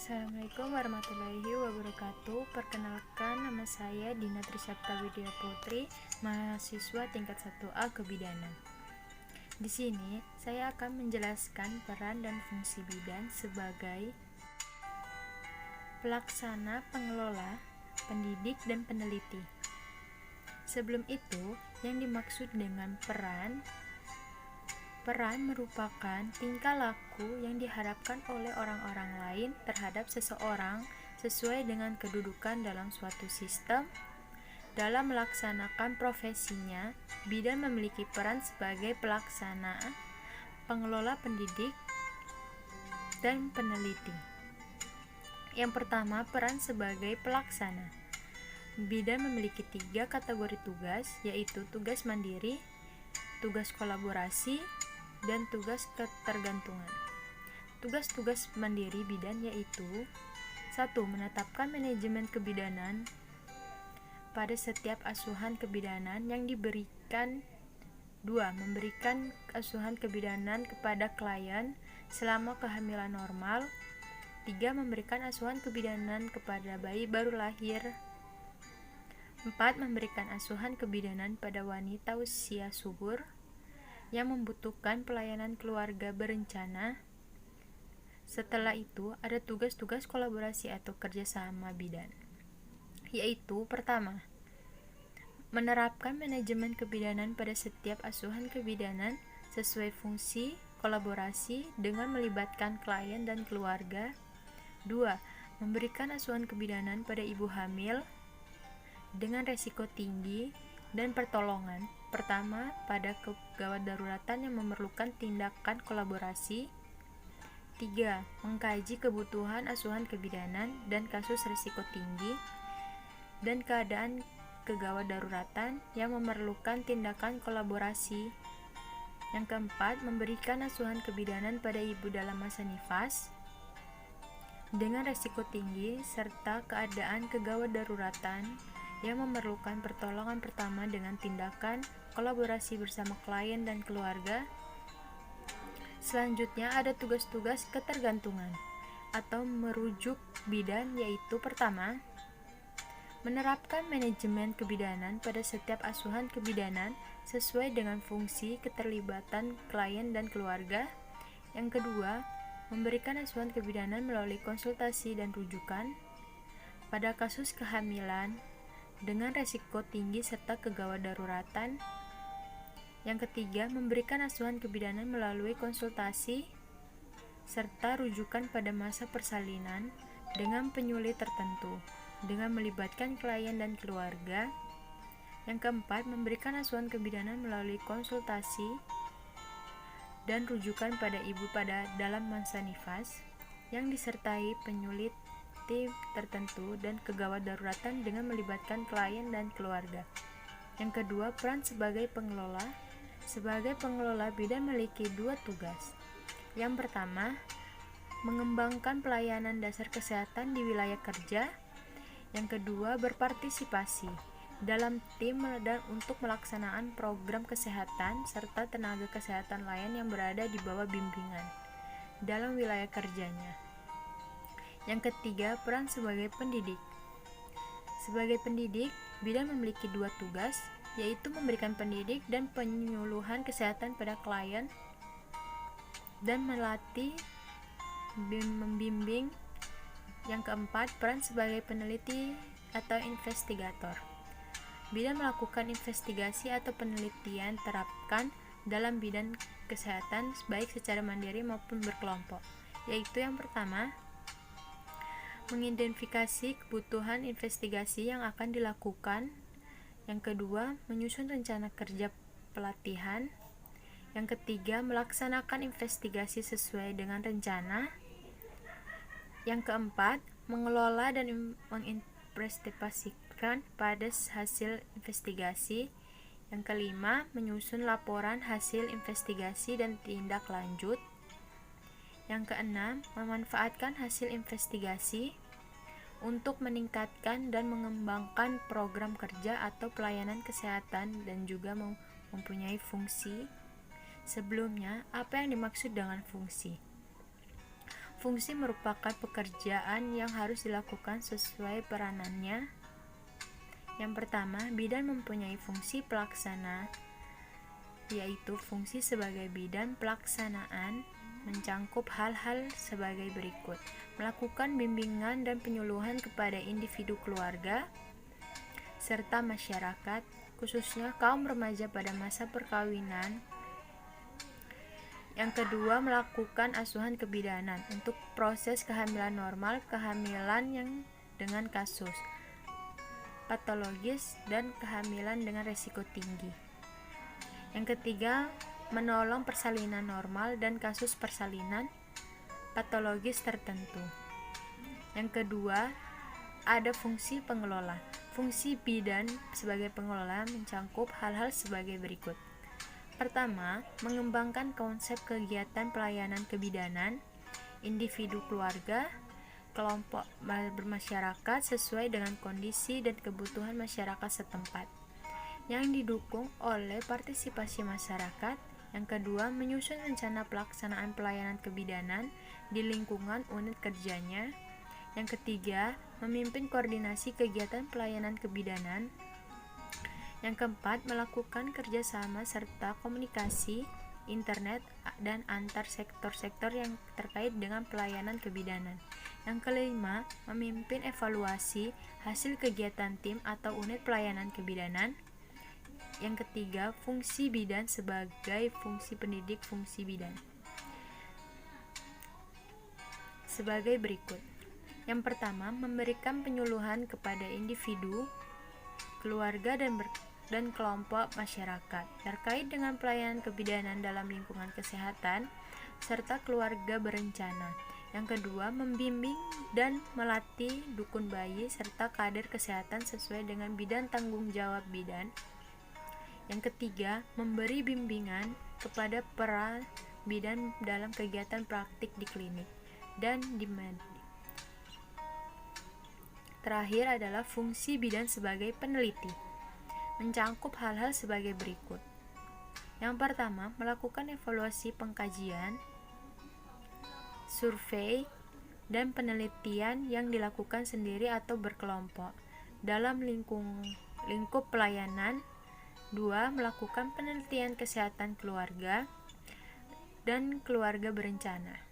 Assalamualaikum warahmatullahi wabarakatuh. Perkenalkan, nama saya Dina Trisapta Widya Putri, mahasiswa tingkat 1A Kebidanan. Di sini saya akan menjelaskan peran dan fungsi bidan sebagai pelaksana, pengelola, pendidik, dan peneliti. Sebelum itu, yang dimaksud dengan peran merupakan tingkah laku yang diharapkan oleh orang-orang lain terhadap seseorang sesuai dengan kedudukan dalam suatu sistem. Dalam melaksanakan profesinya, bidan memiliki peran sebagai pelaksana, pengelola, pendidik, dan peneliti. Yang pertama, peran sebagai pelaksana. Bidan memiliki 3 kategori tugas, yaitu tugas mandiri, tugas kolaborasi, dan tugas ketergantungan. Tugas-tugas mandiri bidan yaitu 1. Menetapkan manajemen kebidanan pada setiap asuhan kebidanan yang diberikan. 2. Memberikan asuhan kebidanan kepada klien selama kehamilan normal. 3. Memberikan asuhan kebidanan kepada bayi baru lahir. 4. Memberikan asuhan kebidanan pada wanita usia subur yang membutuhkan pelayanan keluarga berencana. Setelah itu, ada tugas-tugas kolaborasi atau kerjasama bidan, yaitu pertama, menerapkan manajemen kebidanan pada setiap asuhan kebidanan sesuai fungsi kolaborasi dengan melibatkan klien dan keluarga. 2. Memberikan asuhan kebidanan pada ibu hamil dengan resiko tinggi dan pertolongan. Pertama, pada kegawat daruratan yang memerlukan tindakan kolaborasi. 3. Mengkaji kebutuhan asuhan kebidanan dan kasus risiko tinggi dan keadaan kegawat daruratan yang memerlukan tindakan kolaborasi. Yang keempat, memberikan asuhan kebidanan pada ibu dalam masa nifas dengan risiko tinggi serta keadaan kegawat daruratan yang memerlukan pertolongan pertama dengan tindakan kolaborasi bersama klien dan keluarga. Selanjutnya ada tugas-tugas ketergantungan atau merujuk bidan, yaitu pertama, menerapkan manajemen kebidanan pada setiap asuhan kebidanan sesuai dengan fungsi keterlibatan klien dan keluarga. Yang kedua, memberikan asuhan kebidanan melalui konsultasi dan rujukan pada kasus kehamilan dengan resiko tinggi serta kegawat daruratan. Yang ketiga, memberikan asuhan kebidanan melalui konsultasi serta rujukan pada masa persalinan dengan penyulit tertentu dengan melibatkan klien dan keluarga. Yang keempat, memberikan asuhan kebidanan melalui konsultasi dan rujukan pada ibu pada dalam masa nifas yang disertai penyulit tertentu dan kegawat daruratan dengan melibatkan klien dan keluarga. Yang kedua, peran sebagai pengelola. Sebagai pengelola, bidan memiliki 2 tugas. Yang pertama, mengembangkan pelayanan dasar kesehatan di wilayah kerja. Yang kedua, berpartisipasi dalam tim dan untuk melaksanaan program kesehatan serta tenaga kesehatan lain yang berada di bawah bimbingan dalam wilayah kerjanya. Yang ketiga, peran sebagai pendidik. Sebagai pendidik, bidan memiliki 2 tugas, yaitu memberikan pendidik dan penyuluhan kesehatan pada klien dan melatih membimbing. Yang keempat, peran sebagai peneliti atau investigator. Bidan melakukan investigasi atau penelitian terapkan dalam bidang kesehatan baik secara mandiri maupun berkelompok, yaitu yang pertama, mengidentifikasi kebutuhan investigasi yang akan dilakukan. Yang kedua, menyusun rencana kerja pelatihan. Yang ketiga, melaksanakan investigasi sesuai dengan rencana. Yang keempat, mengelola dan menginvestigasikan pada hasil investigasi. Yang kelima, menyusun laporan hasil investigasi dan tindak lanjut. Yang keenam, memanfaatkan hasil investigasi untuk meningkatkan dan mengembangkan program kerja atau pelayanan kesehatan dan juga mempunyai fungsi. Sebelumnya, apa yang dimaksud dengan fungsi? Fungsi merupakan pekerjaan yang harus dilakukan sesuai peranannya. Yang pertama, bidan mempunyai fungsi pelaksana, yaitu fungsi sebagai bidan pelaksanaan mencangkup hal-hal sebagai berikut: melakukan bimbingan dan penyuluhan kepada individu keluarga serta masyarakat, khususnya kaum remaja pada masa perkawinan. Yang kedua, melakukan asuhan kebidanan untuk proses kehamilan normal, kehamilan yang dengan kasus patologis, dan kehamilan dengan risiko tinggi. Yang ketiga, menolong persalinan normal dan kasus persalinan patologis tertentu. Yang kedua, ada fungsi pengelola. Fungsi bidan sebagai pengelola mencangkup hal-hal sebagai berikut. Pertama, mengembangkan konsep kegiatan pelayanan kebidanan individu keluarga, kelompok bermasyarakat sesuai dengan kondisi dan kebutuhan masyarakat setempat, yang didukung oleh partisipasi masyarakat. Yang kedua, menyusun rencana pelaksanaan pelayanan kebidanan di lingkungan unit kerjanya. Yang ketiga, memimpin koordinasi kegiatan pelayanan kebidanan. Yang keempat, melakukan kerjasama serta komunikasi internet dan antar sektor-sektor yang terkait dengan pelayanan kebidanan. Yang kelima, memimpin evaluasi hasil kegiatan tim atau unit pelayanan kebidanan. Yang ketiga, fungsi bidan sebagai fungsi pendidik. Fungsi bidan sebagai berikut. Yang pertama, memberikan penyuluhan kepada individu, keluarga, dan kelompok masyarakat terkait dengan pelayanan kebidanan dalam lingkungan kesehatan serta keluarga berencana. Yang kedua, membimbing dan melatih dukun bayi serta kader kesehatan sesuai dengan bidang tanggung jawab bidan. Yang ketiga, memberi bimbingan kepada para bidan dalam kegiatan praktik di klinik dan di medik. Terakhir adalah fungsi bidan sebagai peneliti, mencangkup hal-hal sebagai berikut. Yang pertama, melakukan evaluasi pengkajian, survei, dan penelitian yang dilakukan sendiri atau berkelompok dalam lingkup pelayanan. 2. Melakukan penelitian kesehatan keluarga dan keluarga berencana.